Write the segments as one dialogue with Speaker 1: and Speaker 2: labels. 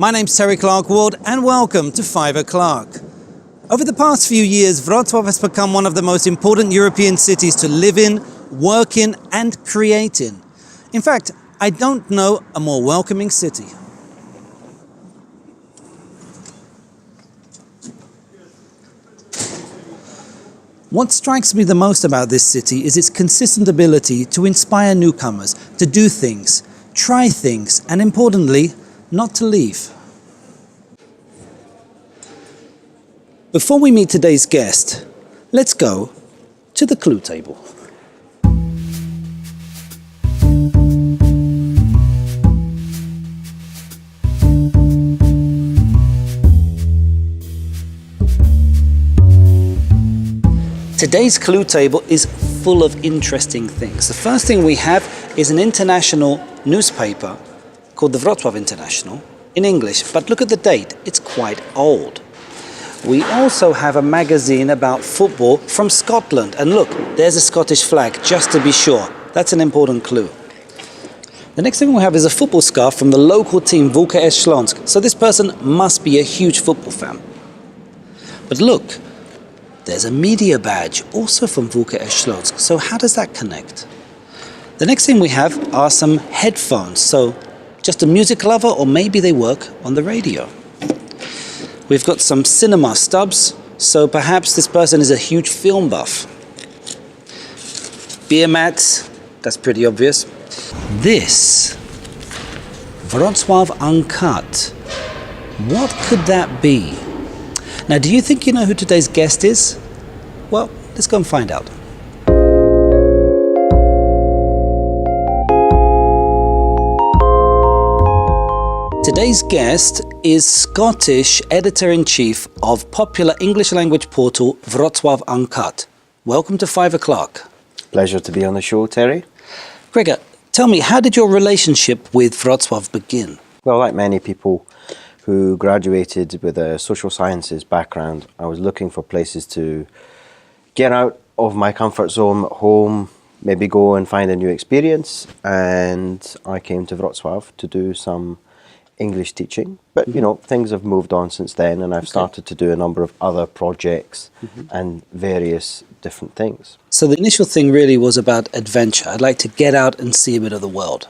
Speaker 1: My name's Terry Clark-Ward and welcome to 5 o'clock. Over the past few years, Wrocław has become one of the most important European cities to live in, work in and create in. In fact, I don't know a more welcoming city. What strikes me the most about this city is its consistent ability to inspire newcomers, to do things, try things, and importantly, not to leave. Before we meet today's guest, let's go to the clue table. Today's clue table is full of interesting things. The first thing we have is an international newspaper called the Wrocław International in English, but look at the date, it's quite old. We also have a magazine about football from Scotland, and look, there's a Scottish flag, just to be sure. That's an important clue. The next thing we have is a football scarf from the local team WKS Śląsk, so this person must be a huge football fan. But look, there's a media badge, also from WKS Śląsk, so how does that connect? The next thing we have are some headphones, so just a music lover, or maybe they work on the radio. We've got some cinema stubs, so perhaps this person is a huge film buff. Beer mats, that's pretty obvious. This, Wrocław Uncut, what could that be? Now, do you think you know who today's guest is? Well, let's go and find out. Today's guest is Scottish editor-in-chief of popular English language portal Wrocław Uncut. Welcome to 5 o'clock.
Speaker 2: Pleasure to be on the show, Terry.
Speaker 1: Gregor, tell me, how did your relationship with Wrocław begin?
Speaker 2: Well, like many people who graduated with a social sciences background, I was looking for places to get out of my comfort zone at home, maybe go and find a new experience, and I came to Wrocław to do some English teaching, but you know, things have moved on since then, and I've started to do a number of other projects and various different things.
Speaker 1: So the initial thing really was about adventure. I'd like to get out and see a bit of the world.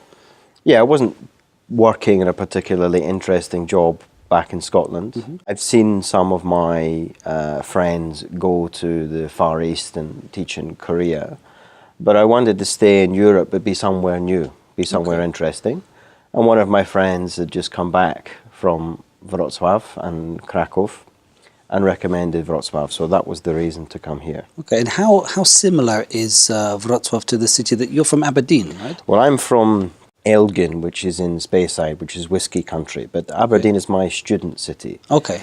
Speaker 2: Yeah, I wasn't working in a particularly interesting job back in Scotland. I've seen some of my friends go to the Far East and teach in Korea, but I wanted to stay in Europe but be somewhere new, be somewhere interesting. And one of my friends had just come back from Wrocław and Krakow and recommended Wrocław, so that was the reason to come here.
Speaker 1: Okay, and how similar is Wrocław to the city that you're from? Aberdeen, right?
Speaker 2: Well, I'm from Elgin, which is in Speyside, which is whiskey country, but Aberdeen is my student city.
Speaker 1: Okay,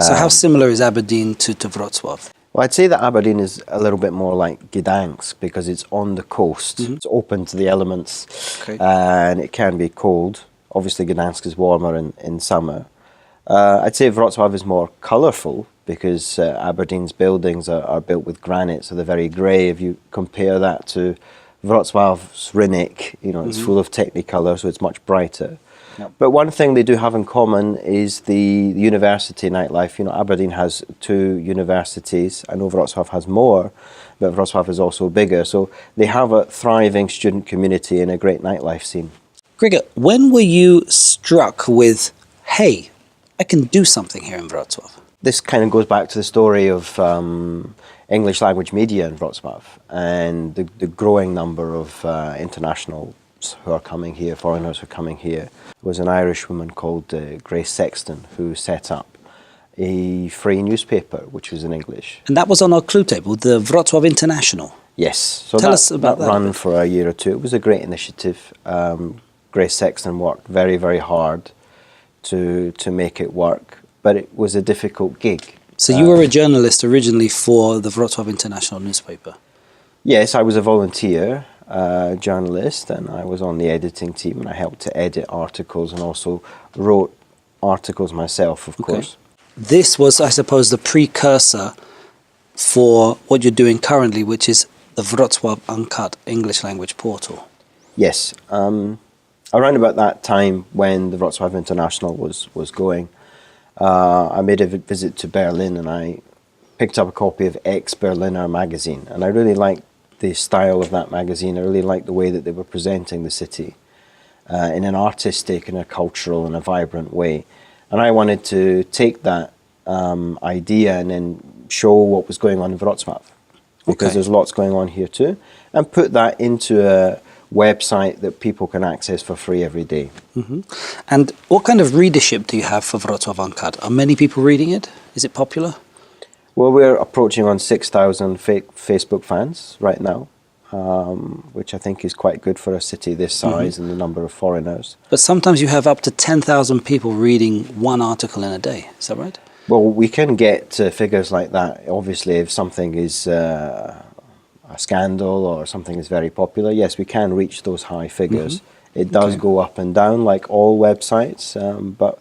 Speaker 1: so how similar is Aberdeen to Wrocław?
Speaker 2: Well, I'd say that Aberdeen is a little bit more like Gdansk because it's on the coast. It's open to the elements, and it can be cold. Obviously, Gdansk is warmer in summer. I'd say Wrocław is more colourful because Aberdeen's buildings are built with granite, so they're very grey. If you compare that to Wrocław's Rynek, you know, it's full of technicolour, so it's much brighter. But one thing they do have in common is the university nightlife. You know, Aberdeen has 2 universities. I know Wrocław has more, but Wrocław is also bigger. So they have a thriving student community and a great nightlife scene.
Speaker 1: Gregor, when were you struck with, hey, I can do something here in Wrocław?
Speaker 2: This kind of goes back to the story of English language media in Wrocław and the growing number of internationals who are coming here, foreigners who are coming here. There was an Irish woman called Grace Sexton who set up a free newspaper which was in English. And
Speaker 1: that was on our clue table, the Wrocław International.
Speaker 2: Yes. So
Speaker 1: Tell us about that.
Speaker 2: Ran for a year or two. It was a great initiative. Grace Sexton worked very, very hard to make it work, but it was a difficult gig.
Speaker 1: So you were a journalist originally for the Wrocław International newspaper?
Speaker 2: Yes, I was a volunteer journalist, and I was on the editing team, and I helped to edit articles and also wrote articles myself, of course.
Speaker 1: This was, I suppose, the precursor for what you're doing currently, which is the Wrocław Uncut English language portal.
Speaker 2: Yes. around about that time when the Wrocław International was going, I made a visit to Berlin and I picked up a copy of Ex-Berliner magazine, and I really liked the style of that magazine. I really liked the way that they were presenting the city in an artistic and a cultural and a vibrant way. And I wanted to take that idea and then show what was going on in Wrocław, because there's lots going on here too, and put that into a website that people can access for free every day.
Speaker 1: And what kind of readership do you have for Wrocław Uncut? Are many people reading it? Is it popular?
Speaker 2: Well, we're approaching on 6,000 Facebook fans right now, which I think is quite good for a city this size and the number of foreigners.
Speaker 1: But sometimes you have up to 10,000 people reading one article in a day. Is that right?
Speaker 2: Well, we can get figures like that. Obviously, if something is a scandal or something is very popular, yes, we can reach those high figures. It does go up and down like all websites, but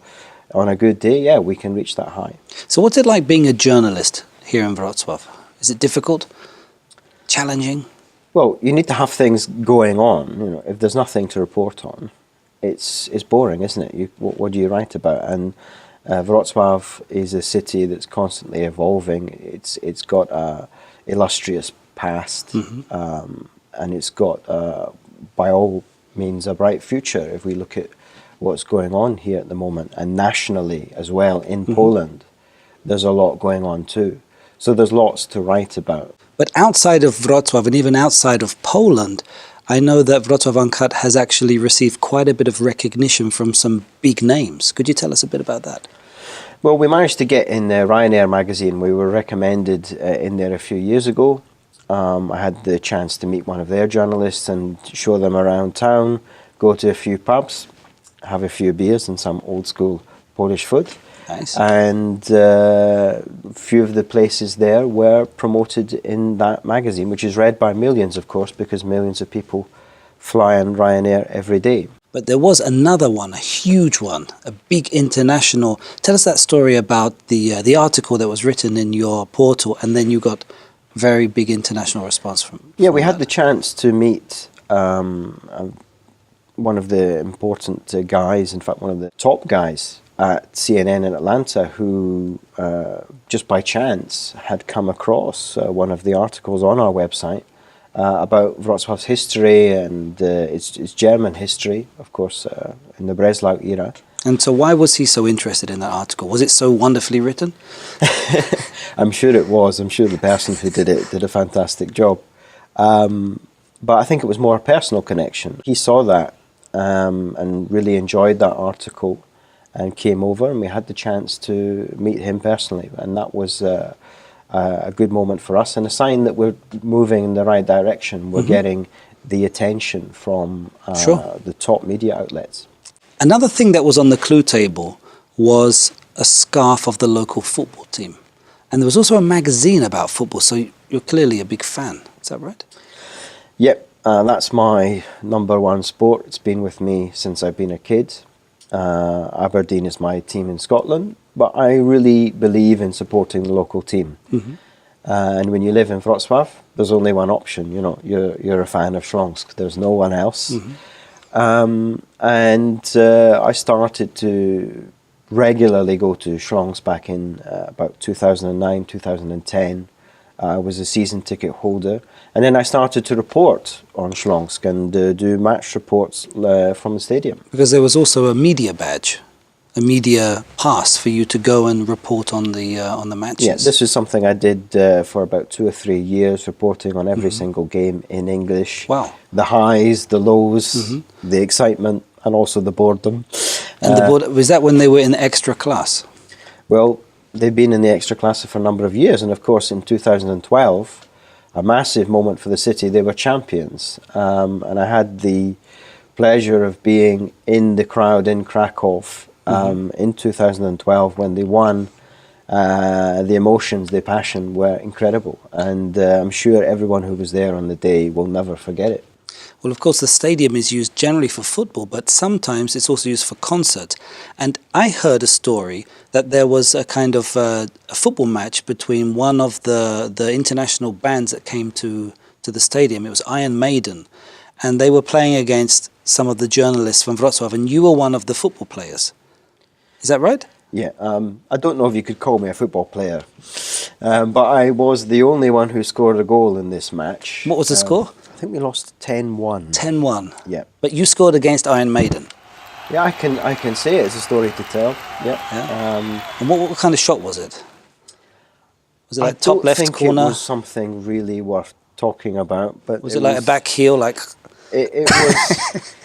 Speaker 2: on a good day, yeah, we can reach that high.
Speaker 1: So what's it like being a journalist here in Wrocław? Is it difficult? Challenging?
Speaker 2: Well, you need to have things going on. You know, if there's nothing to report on, it's boring, isn't it? What do you write about? And Wrocław is a city that's constantly evolving. It's got a illustrious past, and it's got, by all means, a bright future if we look at what's going on here at the moment, and nationally as well in Poland. There's a lot going on too. So there's lots to write about.
Speaker 1: But outside of Wrocław and even outside of Poland, I know that Wrocław Uncut has actually received quite a bit of recognition from some big names. Could you tell us a bit about that?
Speaker 2: Well, we managed to get in the Ryanair magazine. We were recommended in there a few years ago. I had the chance to meet one of their journalists and show them around town, go to a few pubs, have a few beers and some old school Polish food.
Speaker 1: Nice.
Speaker 2: And a few of the places there were promoted in that magazine, which is read by millions, of course, because millions of people fly on Ryanair every day.
Speaker 1: But there was another one, a huge one, a big international. Tell us that story about the article that was written in your portal, and then you got very big international response from.
Speaker 2: Yeah, we had the chance to meet one of the important guys, in fact, one of the top guys at CNN in Atlanta, who just by chance had come across one of the articles on our website about Wrocław's history and its German history, of course, in the Breslau era.
Speaker 1: And so why was he so interested in that article? Was it so wonderfully written?
Speaker 2: I'm sure it was. I'm sure the person who did it did a fantastic job. But I think it was more a personal connection. He saw that and really enjoyed that article and came over, and we had the chance to meet him personally, and that was a good moment for us and a sign that we're moving in the right direction. We're getting the attention from the top media outlets.
Speaker 1: Another thing that was on the clue table was a scarf of the local football team, and there was also a magazine about football, so you're clearly a big fan. Is that right?
Speaker 2: Yep, that's my number one sport. It's been with me since I've been a kid. Aberdeen is my team in Scotland, but I really believe in supporting the local team. And when you live in Wrocław, there's only one option. You know, you're a fan of Szkocki. There's no one else. I started to regularly go to Szkocki back in about 2009, 2010. I was a season ticket holder, and then I started to report on Szkocki and do match reports from the stadium. Because
Speaker 1: there was also a media badge, a media pass for you to go and report on the matches.
Speaker 2: Yeah, this is something I did for about 2 or 3 years, reporting on every single game in English.
Speaker 1: Wow.
Speaker 2: The highs, the lows, the excitement, and also the boredom.
Speaker 1: And was that when they were in extra class?
Speaker 2: Well, they've been in the extra class for a number of years, and of course in 2012, a massive moment for the city, they were champions. And I had the pleasure of being in the crowd in Krakow in 2012 when they won. The emotions, the passion were incredible, and I'm sure everyone who was there on the day will never forget it.
Speaker 1: Well, of course, the stadium is used generally for football, but sometimes it's also used for concert. And I heard a story that there was a kind of a football match between one of the international bands that came to the stadium. It was Iron Maiden, and they were playing against some of the journalists from Wrocław, and you were one of the football players. Is that right?
Speaker 2: Yeah, I don't know if you could call me a football player, but I was the only one who scored a goal in this match.
Speaker 1: What was the score?
Speaker 2: I think we lost 10-1.
Speaker 1: 10-1.
Speaker 2: Yeah.
Speaker 1: But you scored against Iron Maiden.
Speaker 2: Yeah, I can say it. It's a story to tell. Yeah.
Speaker 1: And what kind of shot was it? Was it like top left
Speaker 2: I don't think
Speaker 1: corner?
Speaker 2: it was something really worth talking about. But
Speaker 1: Was it like a back heel? Like
Speaker 2: it was.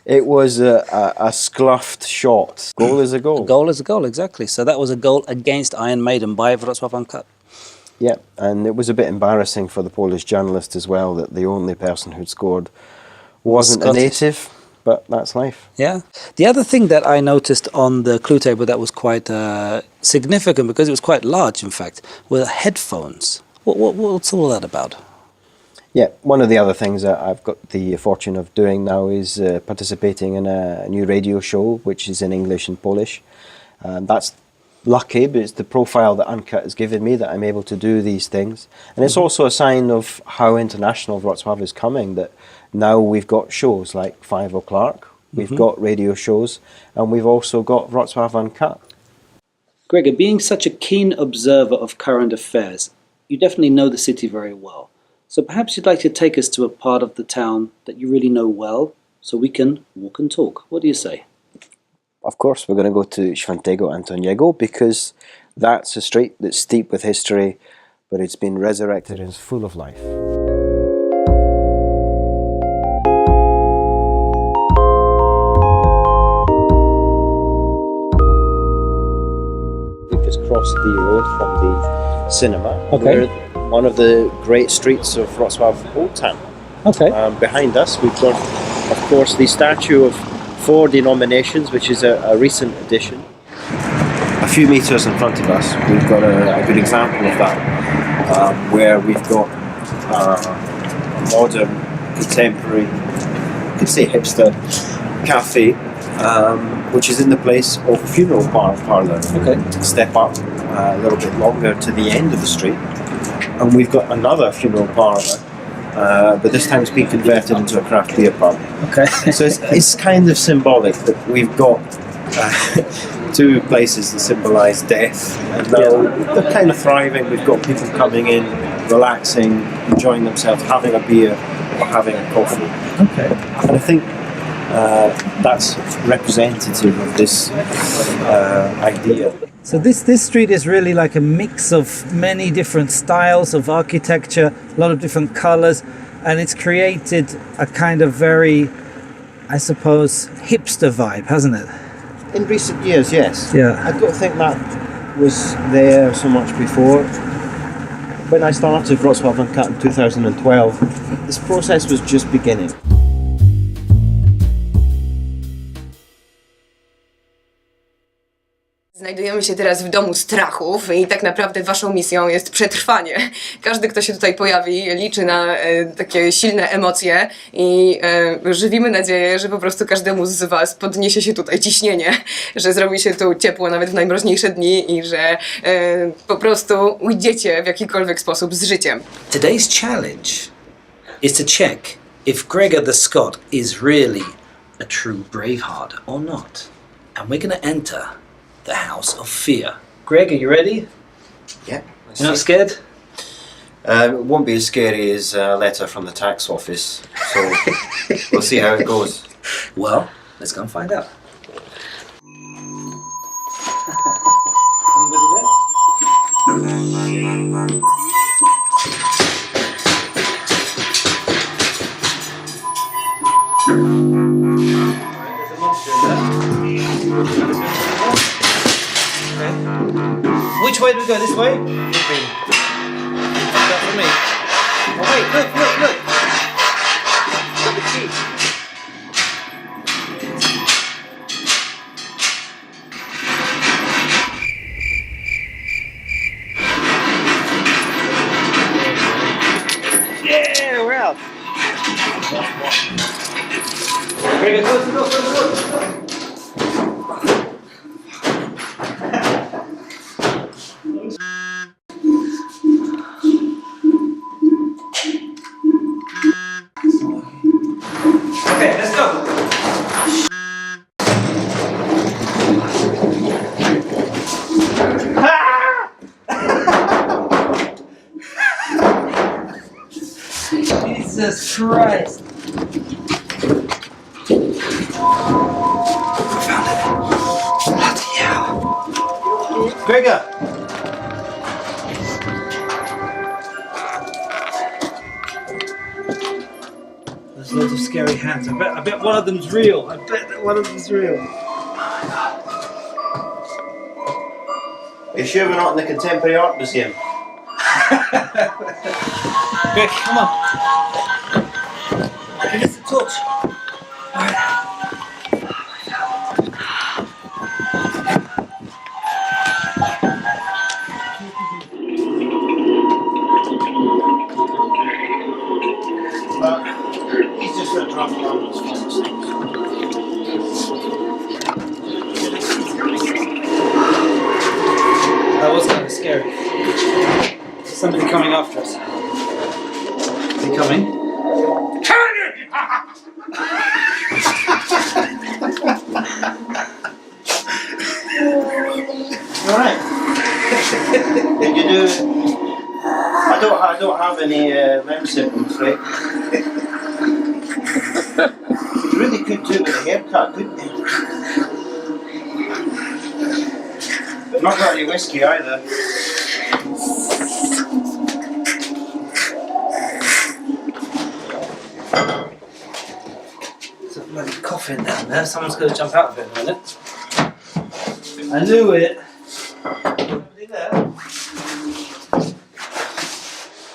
Speaker 2: It was a scluffed shot. Goal is a goal.
Speaker 1: A goal is a goal, exactly. So that was a goal against Iron Maiden by Wrocław Uncut.
Speaker 2: Yeah, and it was a bit embarrassing for the Polish journalist as well that the only person who'd scored wasn't a native, but that's life.
Speaker 1: Yeah. The other thing that I noticed on the clue table that was quite significant, because it was quite large, in fact, were headphones. What's all that about?
Speaker 2: Yeah, one of the other things that I've got the fortune of doing now is participating in a new radio show, which is in English and Polish. That's lucky, but it's the profile that Uncut has given me that I'm able to do these things. And it's also a sign of how international Wrocław is coming, that now we've got shows like 5 o'clock, we've got radio shows, and we've also got Wrocław Uncut.
Speaker 1: Gregor, being such a keen observer of current affairs, you definitely know the city very well. So perhaps you'd like to take us to a part of the town that you really know well, so we can walk and talk. What do you say?
Speaker 2: Of course, we're going to go to Świętego Antoniego, because that's a street that's steep with history, but it's been resurrected and is full of life. We've just crossed the road from the cinema.
Speaker 1: Okay.
Speaker 2: We're one of the great streets of Wrocław Old Town.
Speaker 1: Okay.
Speaker 2: Behind us, we've got, of course, the statue of 4 denominations, which is a recent addition. A few metres in front of us, we've got a good example of that, where we've got a modern, contemporary, you could say hipster, cafe, which is in the place of a funeral parlour.
Speaker 1: Okay.
Speaker 2: Step up a little bit longer to the end of the street, and we've got another funeral parlour, but this time it's been converted into a craft beer pub.
Speaker 1: Okay.
Speaker 2: So it's kind of symbolic that we've got 2 places that symbolise death, and now they're kind of thriving. We've got people coming in, relaxing, enjoying themselves, having a beer or having a coffee.
Speaker 1: Okay.
Speaker 2: And I think that's representative of this idea.
Speaker 3: So this street is really like a mix of many different styles of architecture, a lot of different colours, and it's created a kind of very, I suppose, hipster vibe, hasn't it?
Speaker 2: In recent years, yes.
Speaker 3: Yeah.
Speaker 2: I don't think that was there so much before. When I started Wrocław Uncut in 2012, this process was just beginning.
Speaker 4: Znajdujemy się teraz w domu strachów i tak naprawdę waszą misją jest przetrwanie. Każdy, kto się tutaj pojawi, liczy na takie silne emocje i żywimy nadzieję, że po prostu każdemu z was podniesie się tutaj ciśnienie, że zrobi się tu ciepło nawet w najmroźniejsze dni i że po prostu ujdziecie w jakikolwiek sposób z życiem.
Speaker 1: Today's challenge is to check if Gregor the Scot is really a true braveheart or not. And we're going to enter the house of fear. Greg, are you ready?
Speaker 2: Yeah.
Speaker 1: You're not scared?
Speaker 2: It won't be as scary as a letter from the tax office, so we'll see how it goes.
Speaker 1: Well, let's go and find out. Which way do we go? This way? That for me. Oh wait, look! Look at the key. Yeah, we're out. Gregor, close the door, close the door. Okay, let's go.
Speaker 3: Jesus Christ! I found it. Bloody hell. Gregor! There's loads of scary hands. I bet one of them's real. I bet that one of them's real.
Speaker 2: Are you sure we're not in the Contemporary Art Museum?
Speaker 3: Greg, come on. Give us a touch.
Speaker 2: He's just a drunk on his phone.
Speaker 3: That was kind of scary. There's somebody coming after us. Is he coming?
Speaker 2: Alright. Did you do... I don't have any membership, I'm afraid. You really could do it with a haircut, couldn't you? Not got any whiskey either.
Speaker 3: There's a bloody coffin down there. Someone's going to jump out of it in a minute. I knew it. Somebody there?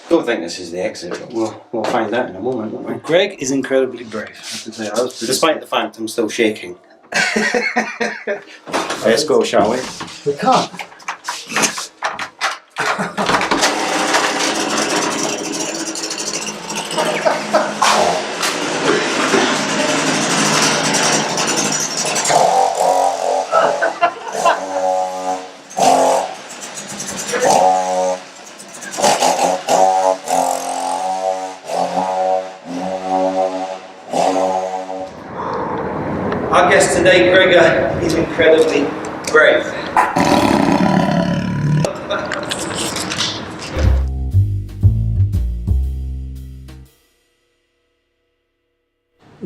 Speaker 2: Don't think this is the exit, but we'll find out in a moment, won't we?
Speaker 3: Greg is incredibly brave. I have to say, I was
Speaker 2: Despite the fact I'm still shaking. Let's go, shall we?
Speaker 3: We can't. Our guest today, Gregor, is incredibly brave.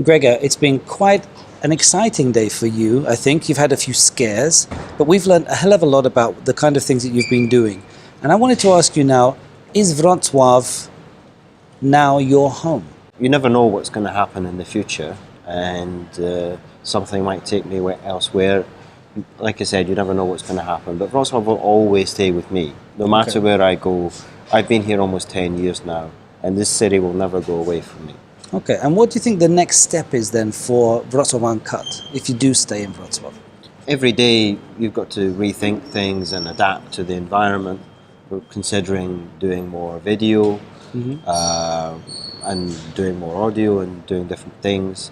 Speaker 3: Gregor, it's been quite an exciting day for you, I think. You've had a few scares, but we've learned a hell of a lot about the kind of things that you've been doing. And I wanted to ask you now, is Wrocław now your home?
Speaker 2: You never know what's going to happen in the future, and something might take me elsewhere. Like I said, you never know what's going to happen, but Wrocław will always stay with me. No matter where I go, I've been here almost 10 years now, and this city will never go away from me.
Speaker 3: Okay, and what do you think the next step is then for Wrocław Uncut, if you do stay in Wrocław?
Speaker 2: Every day you've got to rethink things and adapt to the environment. We're considering doing more video, and doing more audio and doing different things.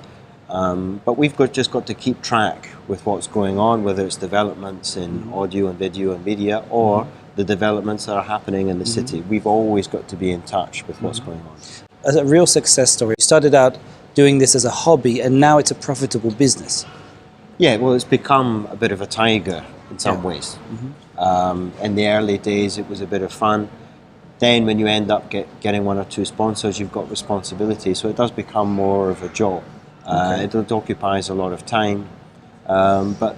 Speaker 2: But we've just got to keep track with what's going on, whether it's developments in audio and video and media, or the developments that are happening in the city. We've always got to be in touch with what's going on.
Speaker 3: As a real success story, you started out doing this as a hobby and now it's a profitable business.
Speaker 2: Yeah, well, it's become a bit of a tiger in some ways. In the early days, it was a bit of fun. Then when you end up getting one or two sponsors, you've got responsibility, so it does become more of a job. It occupies a lot of time, but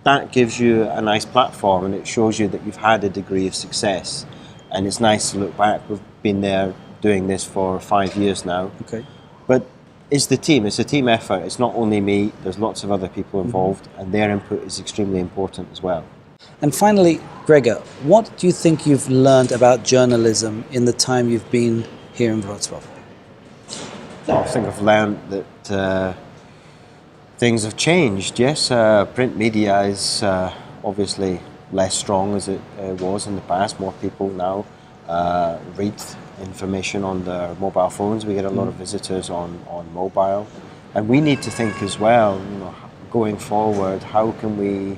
Speaker 2: that gives you a nice platform and it shows you that you've had a degree of success. And it's nice to look back. We've been there doing this for 5 years now.
Speaker 3: Okay.
Speaker 2: But it's a team effort. It's not only me, there's lots of other people involved, and their input is extremely important as well.
Speaker 3: And finally, Gregor, what do you think you've learned about journalism in the time you've been here in Wrocław?
Speaker 2: I think I've learned that things have changed. Yes, print media is obviously less strong as it was in the past. More people now read information on their mobile phones. We get a lot of visitors on mobile. And we need to think as well, going forward, how can we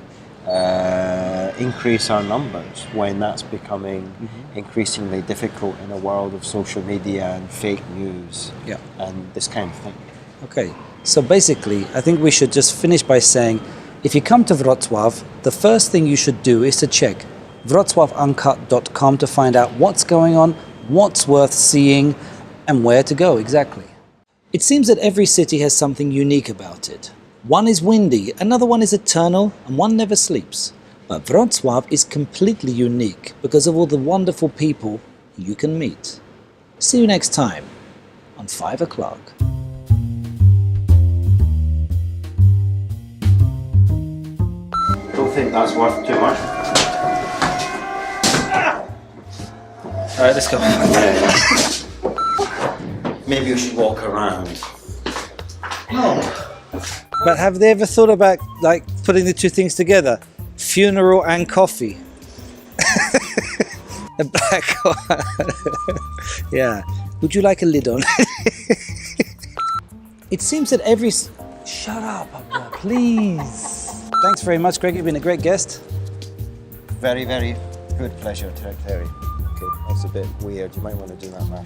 Speaker 2: increase our numbers when that's becoming increasingly difficult in a world of social media and fake news and this kind of thing.
Speaker 3: Okay, so basically, I think we should just finish by saying, if you come to Wrocław, the first thing you should do is to check wrocławuncut.com to find out what's going on, what's worth seeing, and where to go exactly.
Speaker 1: It seems that every city has something unique about it. One is windy, another one is eternal, and one never sleeps. But Wrocław is completely unique because of all the wonderful people you can meet. See you next time on 5 o'clock.
Speaker 2: Don't think that's worth too much.
Speaker 1: All right, let's go.
Speaker 2: Maybe we should walk around.
Speaker 3: But have they ever thought about like putting the two things together? Funeral and coffee. A black one. Yeah. Would you like a lid on? It seems that every... Shut up, Pablo, please. Thanks very much, Greg. You've been a great guest.
Speaker 2: Very, very good pleasure, Terry. Okay, that's a bit weird. You might want to do that now.